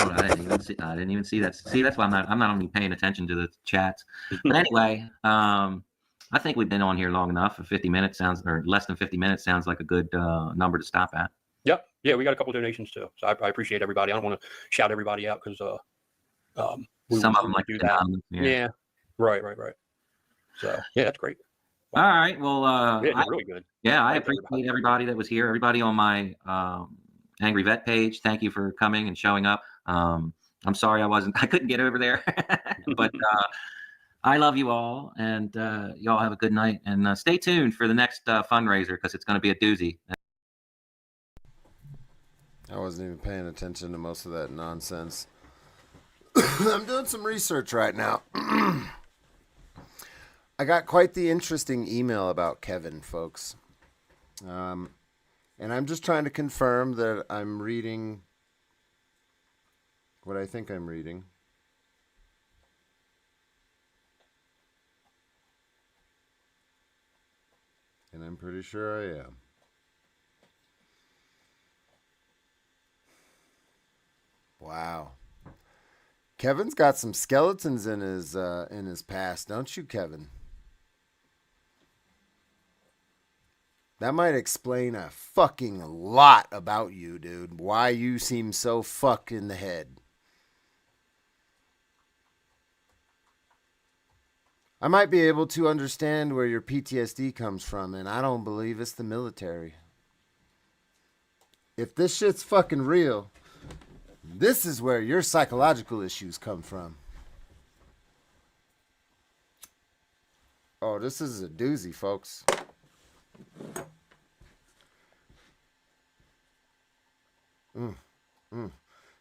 I didn't even see that. See, that's why I'm not only paying attention to the chats. But anyway, I think we've been on here long enough. 50 minutes sounds, or less than 50 minutes sounds like a good number to stop at. Yep. Yeah, we got a couple donations too. So I appreciate everybody. I don't want to shout everybody out because some of them like do that. Yeah. Right. So yeah, that's great. Wow. All right. Well, really good. Yeah, I appreciate everybody that was here. Everybody on my Angry Vet page. Thank you for coming and showing up. I'm sorry I couldn't get over there, but I love you all, and y'all have a good night. And stay tuned for the next fundraiser because it's going to be a doozy. I wasn't even paying attention to most of that nonsense. I'm doing some research right now. I got quite the interesting email about Kevin, folks. And I'm just trying to confirm that I'm reading what I think I'm reading. And I'm pretty sure I am. Wow. Kevin's got some skeletons in his past, don't you, Kevin? That might explain a fucking lot about you, dude. Why you seem so fucked in the head. I might be able to understand where your PTSD comes from, and I don't believe it's the military. If this shit's fucking real, this is where your psychological issues come from. Oh, this is a doozy, folks.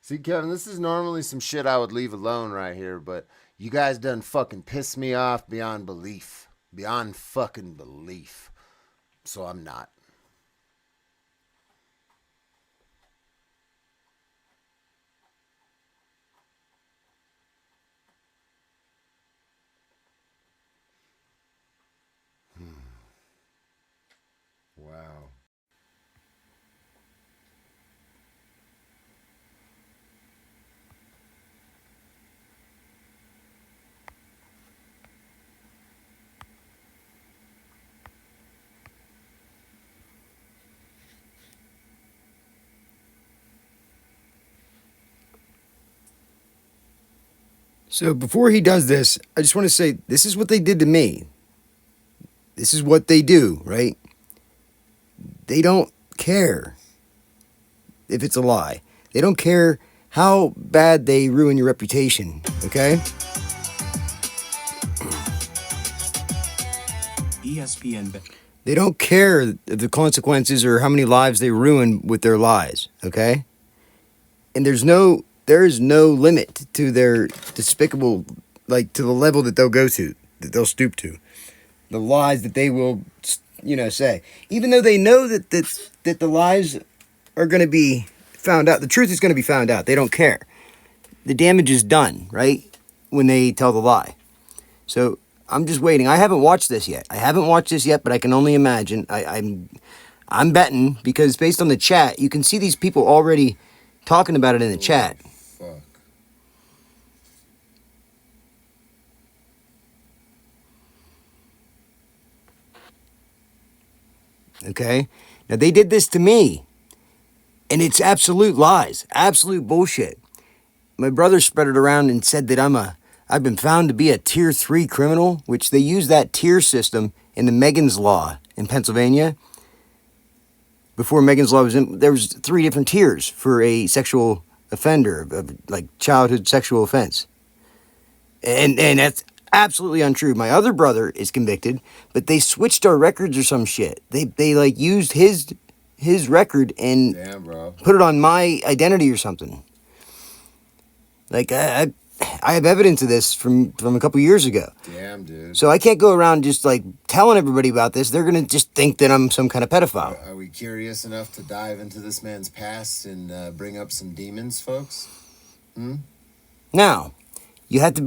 See, Kevin, this is normally some shit I would leave alone right here, but you guys done fucking pissed me off beyond belief. Beyond fucking belief. So I'm not. Wow. So before he does this, I just want to say, this is what they did to me. This is what they do, right? They don't care if it's a lie. They don't care how bad they ruin your reputation, okay? ESPN. They don't care the consequences or how many lives they ruin with their lies, okay? And there is no limit to their despicable, like, to the level that they'll go to, that they'll stoop to. The lies that they will, say. Even though they know that the lies are going to be found out. The truth is going to be found out. They don't care. The damage is done, right? When they tell the lie. So I'm just waiting. I haven't watched this yet. But I can only imagine. I'm betting because based on the chat, you can see these people already talking about it in the chat. Fuck. Okay? Now, they did this to me. And it's absolute lies. Absolute bullshit. My brother spread it around and said that I've been found to be a tier 3 criminal, which they use that tier system in the Megan's Law in Pennsylvania. Before Megan's Law was in, there was 3 different tiers for a sexual offender, like childhood sexual offense. And that's absolutely untrue. My other brother is convicted, but they switched our records or some shit. They like used his record and put it on my identity or something. Like I have evidence of this from a couple years ago. Damn, dude. So I can't go around just like telling everybody about this. They're gonna just think that I'm some kind of pedophile. Are we curious enough to dive into this man's past and bring up some demons, folks? Now, you have to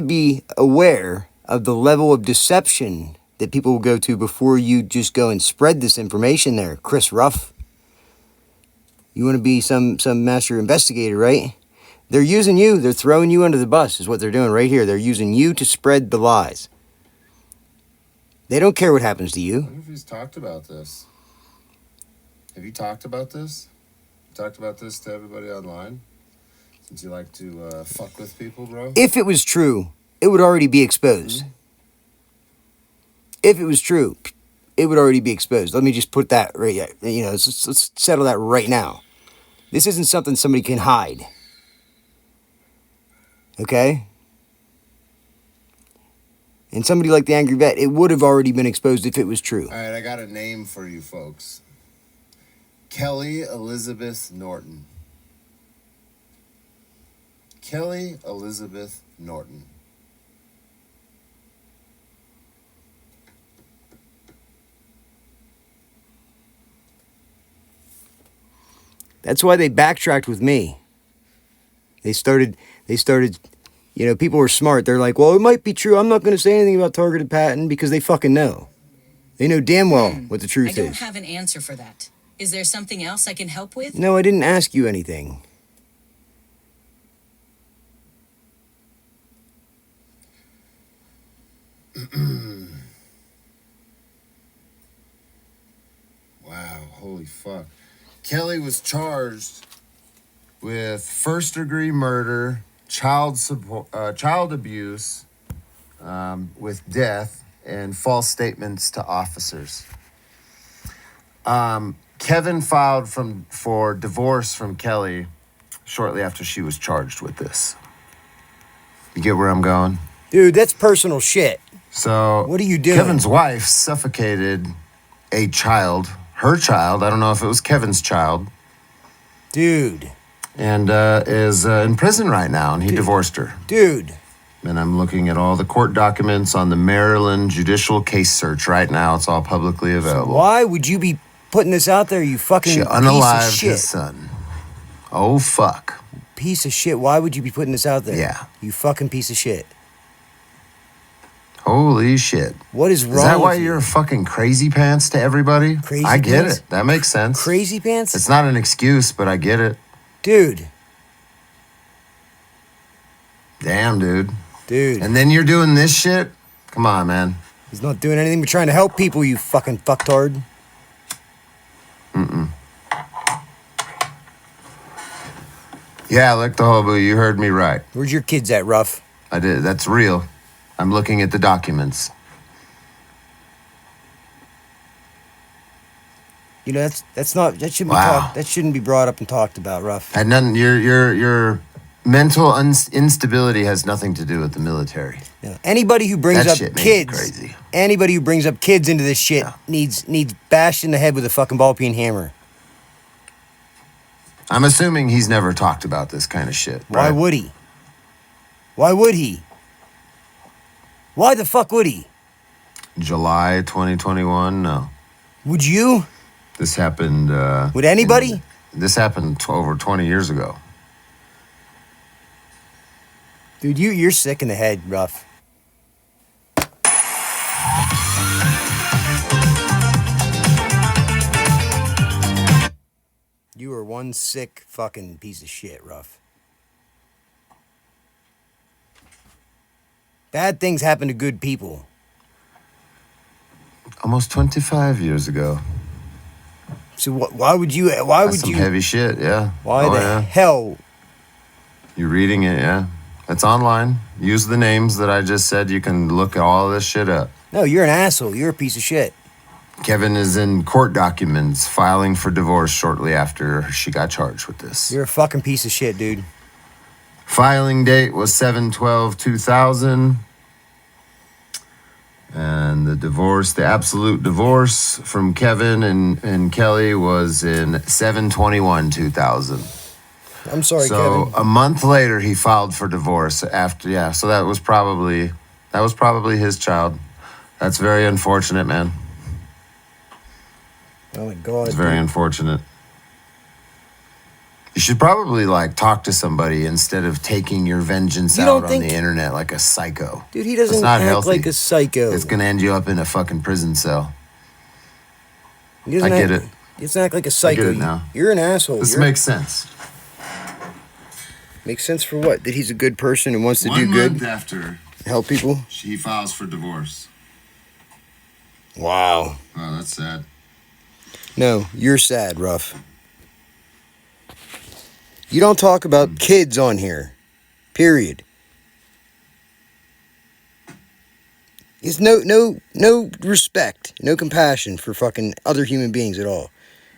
be aware of the level of deception that people will go to before you just go and spread this information there. Chris Ruff. You want to be some master investigator, right? They're using you. They're throwing you under the bus is what they're doing right here. They're using you to spread the lies. They don't care what happens to I you. wonder if he's talked about this. Have you talked about this? You talked about this to everybody online? Since you like to fuck with people, bro? If it was true, it would already be exposed. If it was true, it would already be exposed. Let me just put that right, let's settle that right now. This isn't something somebody can hide. Okay? And somebody like the Angry Vet, it would have already been exposed if it was true. All right, I got a name for you folks. Kelly Elizabeth Norton. Kelly Elizabeth Norton. That's why they backtracked with me. They started, people were smart. They're like, well, it might be true. I'm not going to say anything about targeted patent because they fucking know. They know damn well what the truth is. I don't have an answer for that. Is there something else I can help with? No, I didn't ask you anything. Wow, holy fuck. Kelly was charged with first-degree murder, child abuse, with death, and false statements to officers. Kevin filed for divorce from Kelly shortly after she was charged with this. You get where I'm going? Dude, that's personal shit. So what are you doing? Kevin's wife suffocated a child, her child. I don't know if it was Kevin's child. Dude. And is in prison right now, and he divorced her. Dude. And I'm looking at all the court documents on the Maryland judicial case search right now. It's all publicly available. Why would you be putting this out there, you fucking She piece of unalived shit? his son. Oh, fuck. Piece of shit. Why would you be putting this out there? Yeah. You fucking piece of shit. Holy shit. What is wrong Is that why with you? you're fucking crazy pants to everybody? Crazy I get pants? it. That makes sense. Crazy pants? It's not an excuse, but I get it. Dude. Damn, dude. Dude. And then you're doing this shit? Come on, man. He's not doing anything but trying to help people, you fucking fucktard. Yeah, like the hobo, you heard me right. Where's your kids at, Ruff? I did. That's real. I'm looking at the documents. You know, that shouldn't Wow. that shouldn't be brought up and talked about, Ruff. Had nothing. Your mental instability has nothing to do with the military. Yeah. Anybody who brings That up shit made me kids, crazy. anybody who brings up kids into this shit needs bashed in the head with a fucking ball-peen hammer. I'm assuming he's never talked about this kind of shit. Why right? would he? Why would he? Why the fuck would he? July 2021? No. Would you? This happened. Would anybody? This happened over 20 years ago. Dude, you're sick in the head, Ruff. You are one sick fucking piece of shit, Ruff. Bad things happen to good people. Almost 25 years ago. So why would you? Why That's would some you? heavy shit, yeah. Why the hell? You're reading it, yeah. It's online. Use the names that I just said. You can look all this shit up. No, you're an asshole. You're a piece of shit. Kevin is in court documents filing for divorce shortly after she got charged with this. You're a fucking piece of shit, dude. Filing date was 7/12/2000. And the divorce, the absolute divorce from Kevin and Kelly was in 7/21/2000. I'm sorry, So Kevin. a month later, he filed for divorce after, yeah. So that was probably his child. That's very unfortunate, man. Oh my god. It's very unfortunate. You should probably talk to somebody instead of taking your vengeance You out don't on think- the internet like a psycho. Dude, he doesn't It's not act healthy. like a psycho. It's gonna end you up in a fucking prison cell. He doesn't I get act, it. He doesn't act like a psycho. get it now. You're an asshole. This You're- makes sense. Makes sense for what? That he's a good person and wants to 1 do month good, after help people? she files for divorce. Wow. Wow, that's sad. No, you're sad, Ruff. You don't talk about kids on here. Period. It's no respect, no compassion for fucking other human beings at all.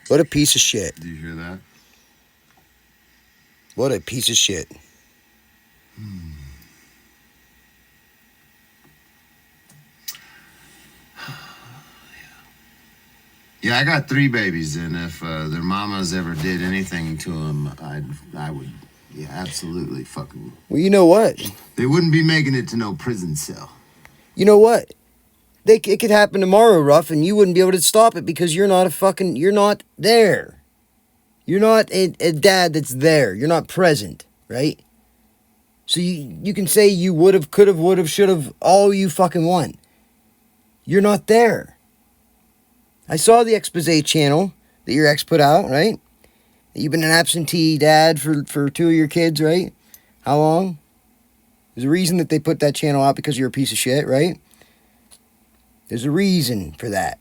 What a piece of shit. Do you hear that? What a piece of shit. Yeah, I got 3 babies, and if their mamas ever did anything to them, I would, yeah, absolutely fucking. Well, you know what? They wouldn't be making it to no prison cell. You know what? It could happen tomorrow, Ruff, and you wouldn't be able to stop it because you're not there. You're not a dad that's there. You're not present, right? So you can say you would've, could've, would've, should've, all you fucking want. You're not there. I saw the expose channel that your ex put out, right? You've been an absentee dad for 2 of your kids, right? How long? There's a reason that they put that channel out because you're a piece of shit, right? There's a reason for that.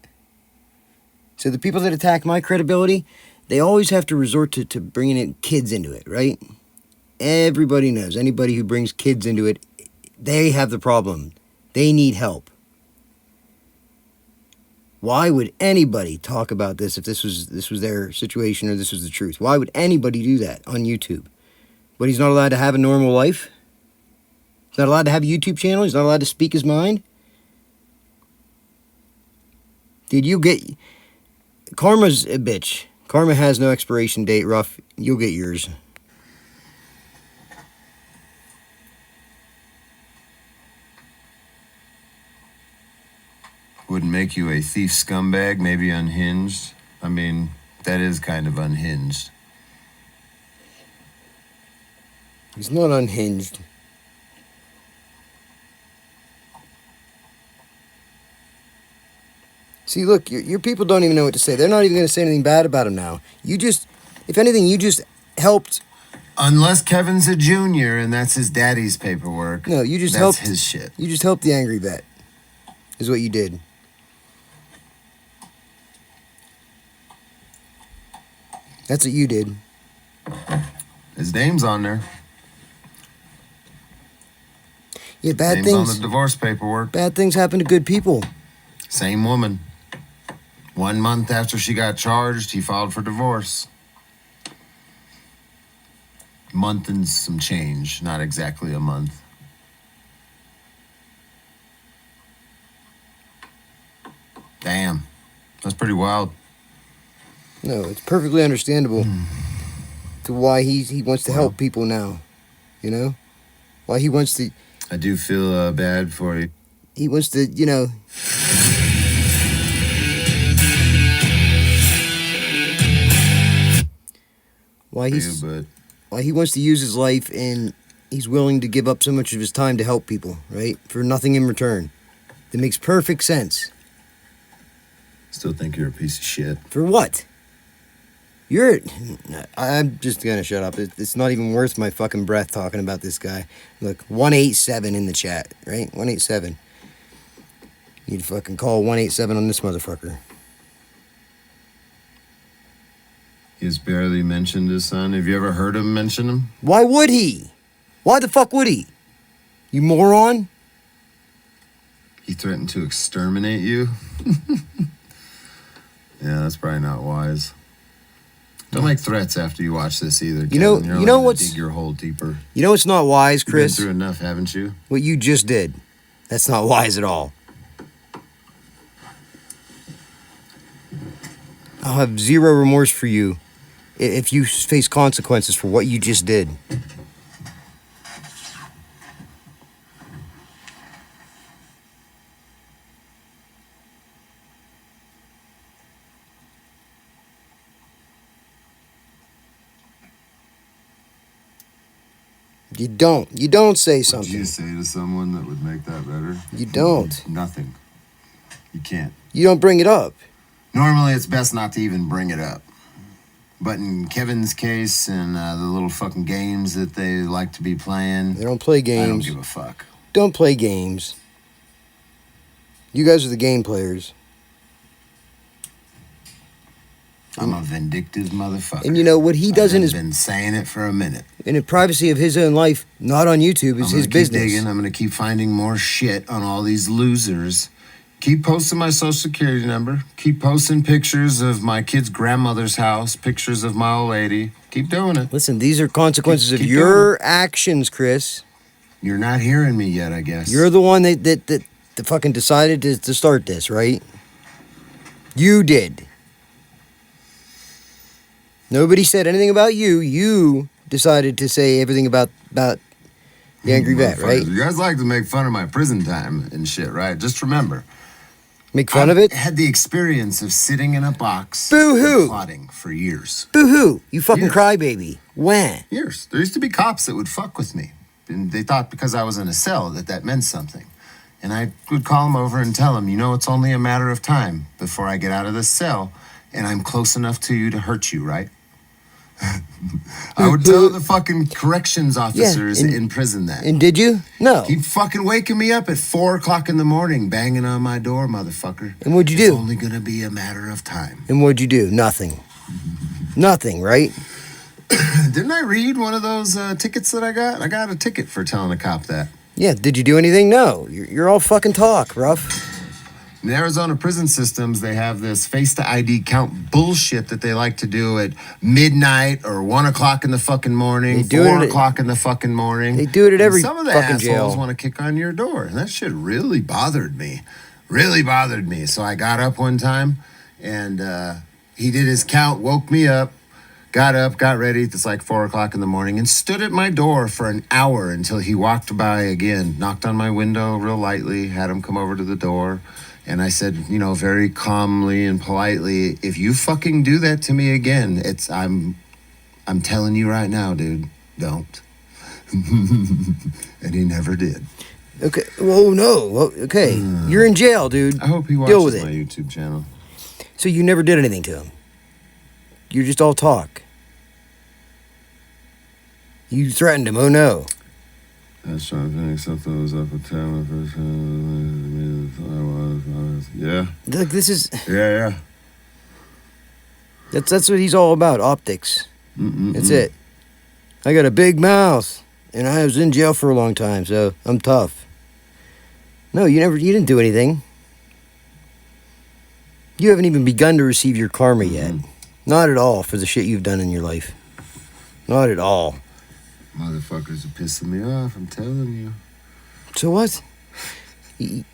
So the people that attack my credibility, they always have to resort to bringing in kids into it, right? Everybody knows. Anybody who brings kids into it, they have the problem. They need help. Why would anybody talk about this if this was their situation or this was the truth? Why would anybody do that on YouTube? But he's not allowed to have a normal life? He's not allowed to have a YouTube channel? He's not allowed to speak his mind? Dude, you get... Karma's a bitch. Karma has no expiration date, Ruff. You'll get yours. Wouldn't make you a thief scumbag, maybe unhinged. I mean, that is kind of unhinged. He's not unhinged. See, look, your people don't even know what to say. They're not even going to say anything bad about him now. You just, if anything, you just helped. Unless Kevin's a junior and that's his daddy's paperwork. No, you just that's helped. His shit. You just helped the angry vet. Is what you did. That's what you did. His name's on there. Yeah, bad name's things. on the divorce paperwork. Bad things happen to good people. Same woman. 1 month after she got charged, he filed for divorce. Month and some change, not exactly a month. Damn, that's pretty wild. No, it's perfectly understandable to why he wants to help people now. You know? Why he wants to... I do feel bad for you. He wants to, you know... Why he wants to use his life and he's willing to give up so much of his time to help people, right? For nothing in return. That makes perfect sense. Still think you're a piece of shit. For what? I'm just gonna shut up. It's not even worth my fucking breath talking about this guy. Look, 187 in the chat, right? 187. You'd fucking call 187 on this motherfucker. He's barely mentioned his son. Have you ever heard him mention him? Why would he? Why the fuck would he? You moron? He threatened to exterminate you? Yeah, that's probably not wise. Don't make threats after you watch this either, Kevin. You know what's... dig your hole deeper. You know what's not wise, Chris? You've been through enough, haven't you? What you just did. That's not wise at all. I'll have zero remorse for you if you face consequences for what you just did. You don't say something. What do you say to someone that would make that better? You don't. Nothing. You can't. You don't bring it up. Normally, it's best not to even bring it up. But in Kevin's case and the little fucking games that they like to be playing, They don't play games. I don't give a fuck. Don't play games. You guys are the game players. I'm a vindictive motherfucker. And you know what he does in his... I've been saying it for a minute. In the privacy of his own life, not on YouTube, is his business. Digging. I'm going to keep finding more shit on all these losers. Keep posting my social security number. Keep posting pictures of my kid's grandmother's house, pictures of my old lady. Keep doing it. Listen, these are consequences of your actions, Chris. You're not hearing me yet, I guess. You're the one that fucking decided to start this, right? You did. Nobody said anything about you. You decided to say everything about the Angry Vet, right? You guys like to make fun of my prison time and shit, right? Just remember. Make fun of it? I had the experience of sitting in a box. Boo-hoo. Plotting for years. Boo-hoo. You fucking crybaby. When? Years. There used to be cops that would fuck with me. And they thought because I was in a cell that meant something. And I would call them over and tell them, you know, it's only a matter of time before I get out of this cell and I'm close enough to you to hurt you, right? I would tell the fucking corrections officers in prison that. And did you? No. Keep fucking waking me up at 4 o'clock in the morning, banging on my door, motherfucker. And what'd you do? It's only gonna be a matter of time. And what'd you do? Nothing. Nothing, right? Didn't I read one of those tickets that I got? I got a ticket for telling a cop that. Yeah, did you do anything? No. You're all fucking talk, Ruff. In the Arizona prison systems, they have this face-to-ID count bullshit that they like to do at midnight or 1 o'clock in the fucking morning, 4 o'clock in the fucking morning. They do it at every some of the fucking assholes jail. want to kick on your door, and that shit really bothered me. Really bothered me. So I got up one time, and he did his count, woke me up, got up, got ready. It's like 4 o'clock in the morning, and stood at my door for an hour until he walked by again, knocked on my window real lightly, had him come over to the door. And I said, you know, very calmly and politely, if you fucking do that to me again, I'm telling you right now, dude, don't. And he never did. Okay. Well, no. Well, okay. You're in jail, dude. I hope he Deal with watches my it. YouTube channel. So you never did anything to him. You're just all talk. You threatened him. Oh no. That's trying to except I was up at 10. Yeah. Look, this is. Yeah. That's what he's all about. Optics. That's it. I got a big mouth, and I was in jail for a long time, so I'm tough. No, you didn't do anything. You haven't even begun to receive your karma yet. Not at all for the shit you've done in your life. Not at all. Motherfuckers are pissing me off, I'm telling you. So what? You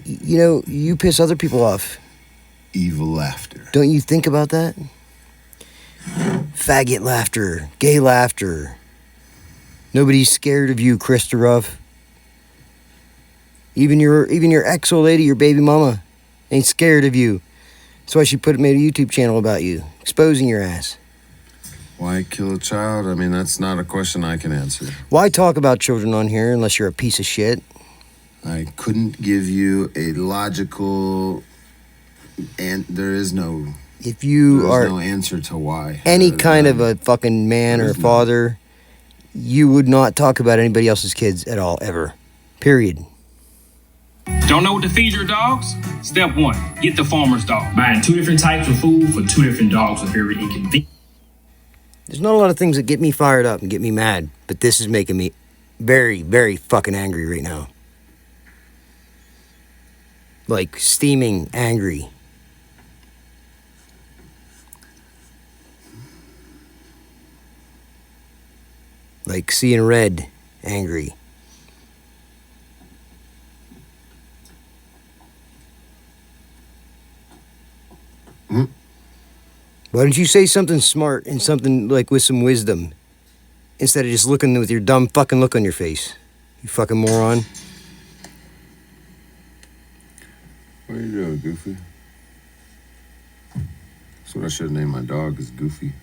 know, you piss other people off. Evil laughter. Don't you think about that? Faggot laughter, gay laughter. Nobody's scared of you, Krista Ruff. Even your ex-old lady, your baby mama, ain't scared of you. That's why she made a YouTube channel about you, exposing your ass. Why kill a child? I mean, that's not a question I can answer. Why talk about children on here unless you're a piece of shit? I couldn't give you a logical, and there is no. If you are no answer to why. any kind of a fucking man or father, you would not talk about anybody else's kids at all, ever. Period. Don't know what to feed your dogs? Step 1, get the farmer's dog. Buying 2 different types of food for 2 different dogs are very inconvenient. There's not a lot of things that get me fired up and get me mad, but this is making me very, very fucking angry right now. Like, steaming angry. Like, seeing red angry. Why don't you say something smart and something like with some wisdom instead of just looking with your dumb fucking look on your face? You fucking moron. What are you doing, Goofy? That's what I should have named my dog, is Goofy.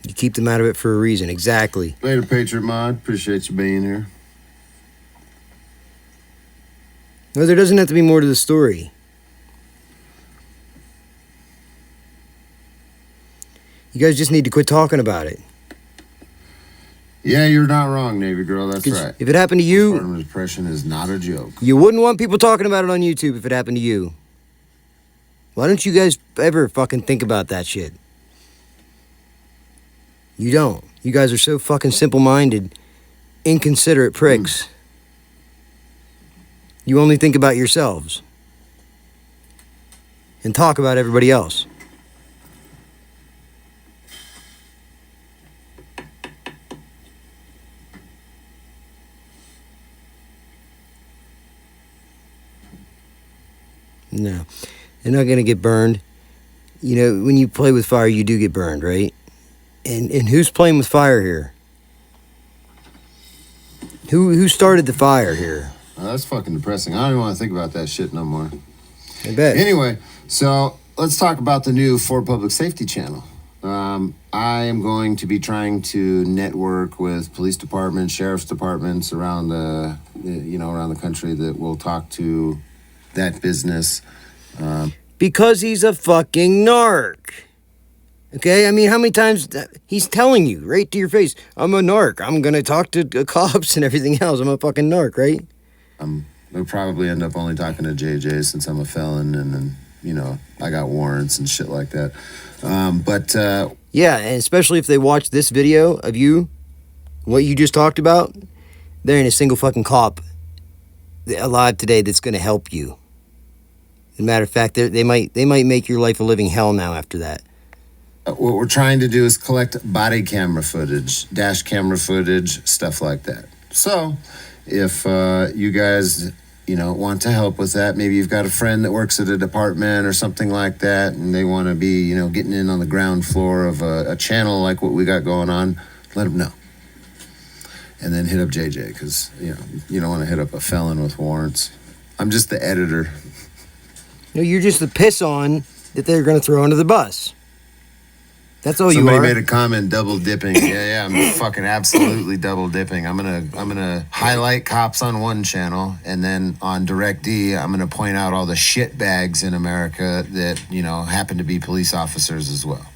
You keep them out of it for a reason. Exactly. Later, Patriot Mod. Appreciate you being here. No, there doesn't have to be more to the story. You guys just need to quit talking about it. Yeah, you're not wrong, Navy girl. That's 'Cause right. if it happened to you, Postpartum depression is not a joke. you wouldn't want people talking about it on YouTube if it happened to you. Why don't you guys ever fucking think about that shit? You don't. You guys are so fucking simple-minded, inconsiderate pricks. You only think about yourselves. And talk about everybody else. No. They're not going to get burned. You know, when you play with fire, you do get burned, right? And who's playing with fire here? Who started the fire here? Oh, that's fucking depressing. I don't even want to think about that shit no more. I bet. Anyway, so let's talk about the new Ford Public Safety channel. I am going to be trying to network with police departments, sheriff's departments around the country that will talk to that business. Because he's a fucking narc. Okay? I mean, how many times he's telling you right to your face, I'm a narc. I'm going to talk to cops and everything else. I'm a fucking narc, right? We'll probably end up only talking to JJ since I'm a felon and then, you know, I got warrants and shit like that. Yeah, and especially if they watch this video of you, what you just talked about, there ain't a single fucking cop alive today that's going to help you. As a matter of fact, they might make your life a living hell now after that. What we're trying to do is collect body camera footage, dash camera footage, stuff like that. So, if you guys, you know, want to help with that, maybe you've got a friend that works at a department or something like that, and they want to be, you know, getting in on the ground floor of a channel like what we got going on, let them know. And then hit up JJ, because, you know, you don't want to hit up a felon with warrants. I'm just the editor. No, you're just the piss on that they're going to throw under the bus. That's all Somebody you are. made a comment, double dipping. Yeah, I'm fucking absolutely double dipping. I'm gonna highlight cops on one channel, and then on Direct D, I'm gonna point out all the shit bags in America that, you know, happen to be police officers as well.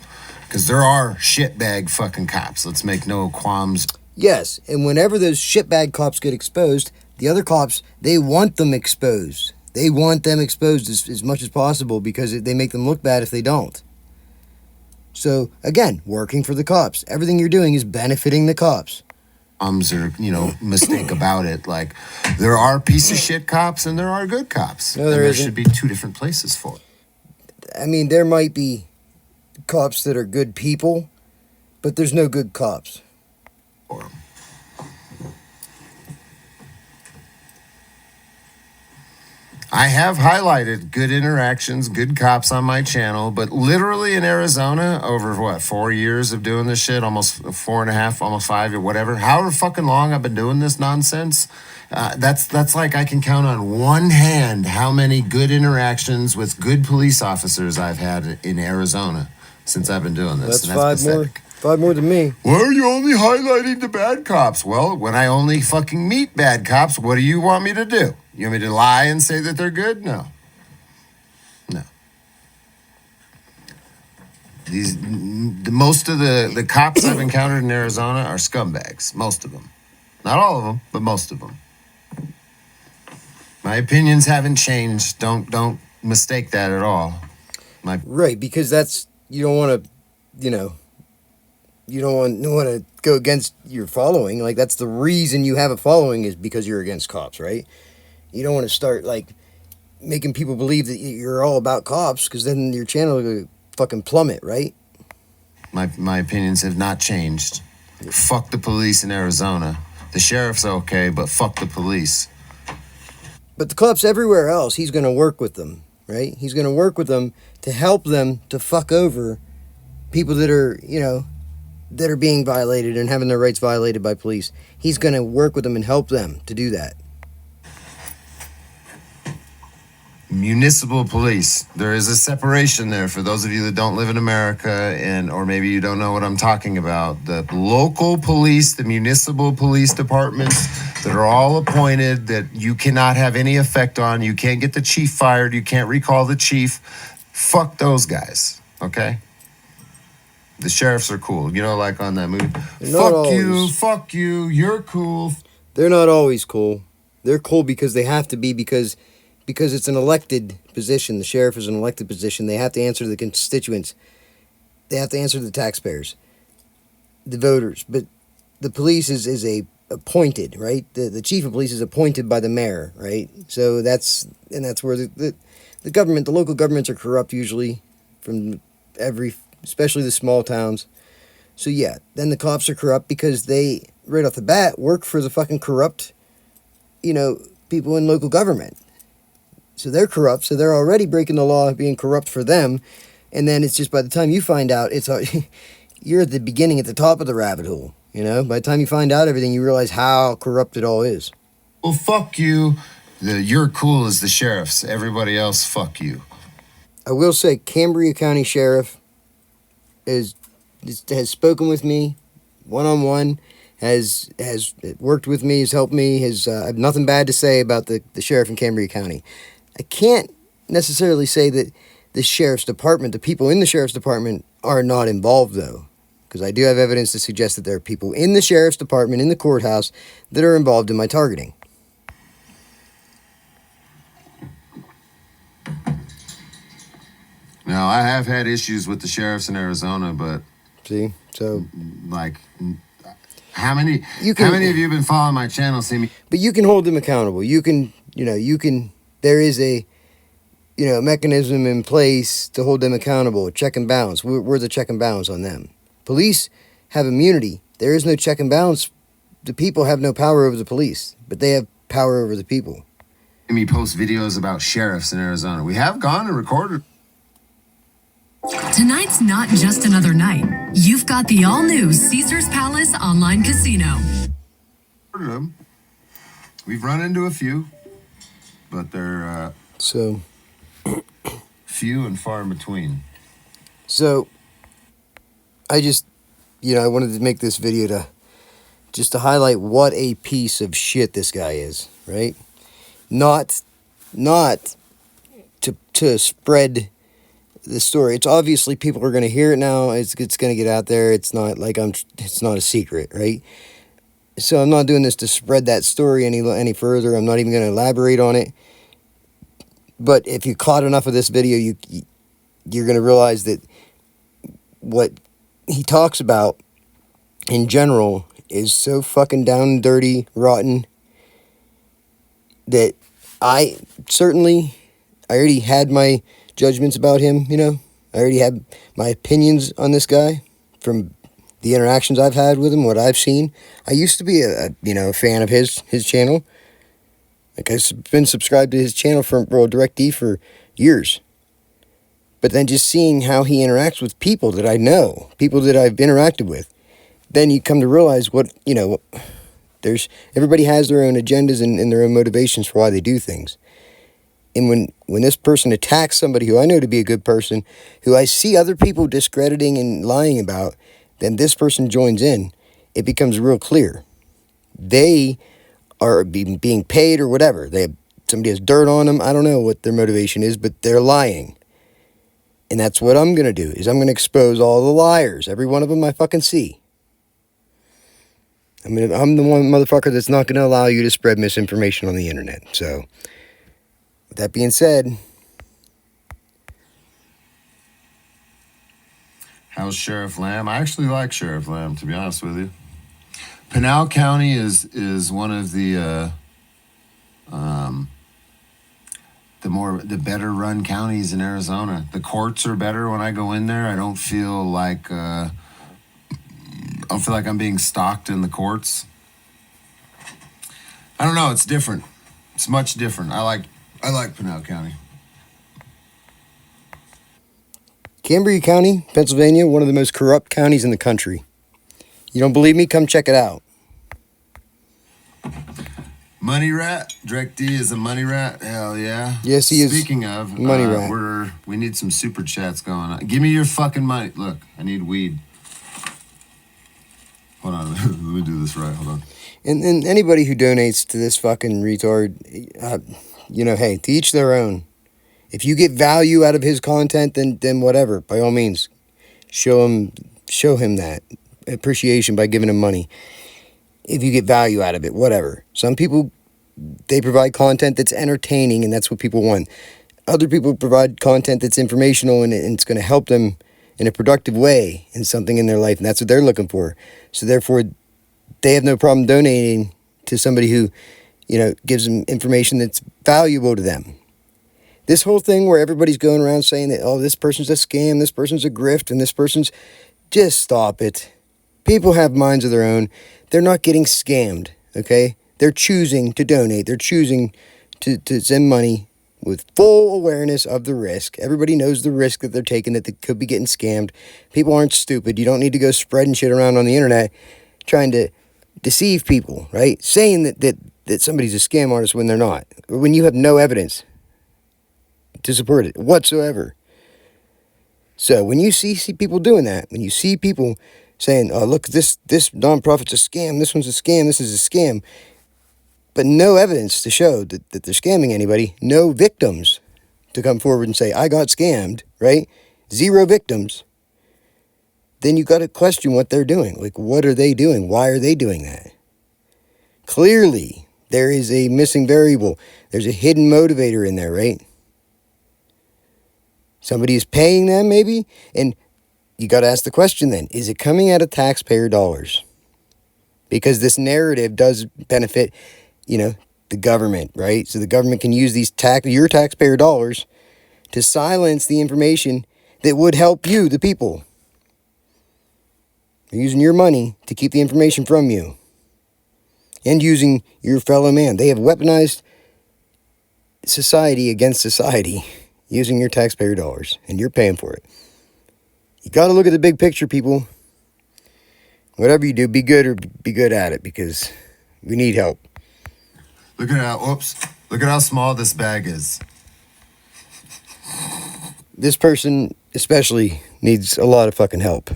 Because there are shitbag fucking cops. Let's make no qualms. Yes, and whenever those shitbag cops get exposed, the other cops, they want them exposed. They want them exposed as much as possible because they make them look bad if they don't. So, again, working for the cops. Everything you're doing is benefiting the cops. Or, you know, mistake about it. Like, there are piece of shit cops and there are good cops. No, there isn't. Should be two different places for it. I mean, there might be cops that are good people, but there's no good cops. For 'em. I have highlighted good interactions, good cops on my channel, but literally in Arizona, over 4 years of doing this shit, almost 4.5, almost 5 or whatever, however fucking long I've been doing this nonsense, that's like I can count on one hand how many good interactions with good police officers I've had in Arizona since I've been doing this. That's and that's pathetic. 5 more than me. Why are you only highlighting the bad cops? Well, when I only fucking meet bad cops, what do you want me to do? You want me to lie and say that they're good? No. Most of the cops I've encountered in Arizona are scumbags. Most of them. Not all of them, but most of them. My opinions haven't changed. Don't mistake that at all. Right, because that's, you don't want to, you know, you don't want to go against your following. Like, that's the reason you have a following is because you're against cops, right? You don't want to start, like, making people believe that you're all about cops, because then your channel will fucking plummet, right? My opinions have not changed. Fuck the police in Arizona. The sheriff's okay, but fuck the police. But the cops everywhere else, he's going to work with them, right? He's going to work with them to help them to fuck over people that are, you know, that are being violated and having their rights violated by police. He's going to work with them and help them to do that. municipal police. There is a separation there for those of you that don't live in America, and or maybe you don't know what I'm talking about. The local police, the municipal police departments that are all appointed, that you cannot have any effect on. You can't get the chief fired. You can't recall the chief. Fuck those guys, okay? The sheriffs are cool. You know, like on that movie. Fuck you, you're cool. They're not always cool. They're cool because they have to be, because it's an elected position. The sheriff is an elected position. They have to answer to the constituents. They have to answer to the taxpayers, the voters. But the police is a appointed, right? The chief of police is appointed by the mayor, right? So that's where the government, the local governments are corrupt usually, from especially the small towns. So yeah, then the cops are corrupt because they, right off the bat, work for the fucking corrupt, people in local government. So they're corrupt, so they're already breaking the law, being corrupt for them. And then it's just, by the time you find out, you're at the beginning, at the top of the rabbit hole. By the time you find out everything, you realize how corrupt it all is. Well, fuck you. You're cool as the sheriffs. Everybody else, fuck you. I will say, Cambria County Sheriff has spoken with me one-on-one, has worked with me, has helped me, I have nothing bad to say about the sheriff in Cambria County. I can't necessarily say that the sheriff's department, the people in the sheriff's department, are not involved, though, because I do have evidence to suggest that there are people in the sheriff's department, in the courthouse, that are involved in my targeting. Now, I have had issues with the sheriffs in Arizona, but see, so like, how many of you have been following my channel? See me, but you can hold them accountable. You can. There is a mechanism in place to hold them accountable. Check and balance. We're the check and balance on them. Police have immunity. There is no check and balance. The people have no power over the police, but they have power over the people. Me post videos about sheriffs in Arizona. We have gone and recorded. Tonight's not just another night. You've got the all-new Caesars Palace online casino. We've run into a few, but they're so few and far in between. So I just, I wanted to make this video to highlight what a piece of shit this guy is, right? Not to spread the story. It's obviously, people are going to hear it now. It's going to get out there. It's not like it's not a secret, right? So I'm not doing this to spread that story any further. I'm not even going to elaborate on it. But if you caught enough of this video, you're going to realize that what he talks about in general is so fucking down and dirty, rotten, that I already had my judgments about him, I already had my opinions on this guy from the interactions I've had with him, what I've seen. I used to be a fan of his channel. Like, I've been subscribed to his channel from DirectD for years. But then just seeing how he interacts with people that I know, people that I've interacted with, then you come to realize everybody has their own agendas and their own motivations for why they do things. And when this person attacks somebody who I know to be a good person, who I see other people discrediting and lying about, then this person joins in, it becomes real clear. They are being paid or whatever. Somebody has dirt on them. I don't know what their motivation is, but they're lying. And that's what I'm going to do, is I'm going to expose all the liars. Every one of them I fucking see. I'm the one motherfucker that's not going to allow you to spread misinformation on the internet. So, with that being said, how's Sheriff Lamb? I actually like Sheriff Lamb, to be honest with you. Pinal County is one of the better run counties in Arizona. The courts are better when I go in there. I don't feel like I'm being stalked in the courts. I don't know. It's different. It's much different. I like Pinal County. Cambria County, Pennsylvania, one of the most corrupt counties in the country. You don't believe me? Come check it out. Money rat. Direct D is a money rat. Hell yeah. Yes, he is. Speaking of money rat. we need some super chats going on. Give me your fucking money. Look, I need weed. Hold on, let me do this right. Hold on. And anybody who donates to this fucking retard, you know, hey, to each their own. If you get value out of his content, then whatever. By all means, show him that appreciation by giving him money. If you get value out of it, whatever. Some people, they provide content that's entertaining, and that's what people want. Other people provide content that's informational, and it's going to help them in a productive way in something in their life, and that's what they're looking for. So therefore, they have no problem donating to somebody who, you know, gives them information that's valuable to them. This whole thing where everybody's going around saying that, oh, this person's a scam, this person's a grift, and this person's... Just stop it. People have minds of their own. They're not getting scammed, okay? They're choosing to donate. They're choosing to send money with full awareness of the risk. Everybody knows the risk that they're taking, that they could be getting scammed. People aren't stupid. You don't need to go spreading shit around on the internet trying to deceive people, right? Saying that somebody's a scam artist when they're not, or when you have no evidence to support it whatsoever. So when you see people doing that, when you see people saying, oh, look, this nonprofit's a scam, this one's a scam, this is a scam, but no evidence to show that they're scamming anybody, no victims to come forward and say, I got scammed, right? 0 victims. Then you got to question what they're doing. Like, what are they doing? Why are they doing that? Clearly, there is a missing variable. There's a hidden motivator in there, right? Somebody is paying them, maybe? And you got to ask the question then, is it coming out of taxpayer dollars? Because this narrative does benefit, you know, the government, right? So the government can use these your taxpayer dollars to silence the information that would help you, the people. They're using your money to keep the information from you. And using your fellow man. They have weaponized society against society using your taxpayer dollars. And you're paying for it. You got to look at the big picture, people. Whatever you do, be good or be good at it, because we need help. Look at how small this bag is. This person especially needs a lot of fucking help.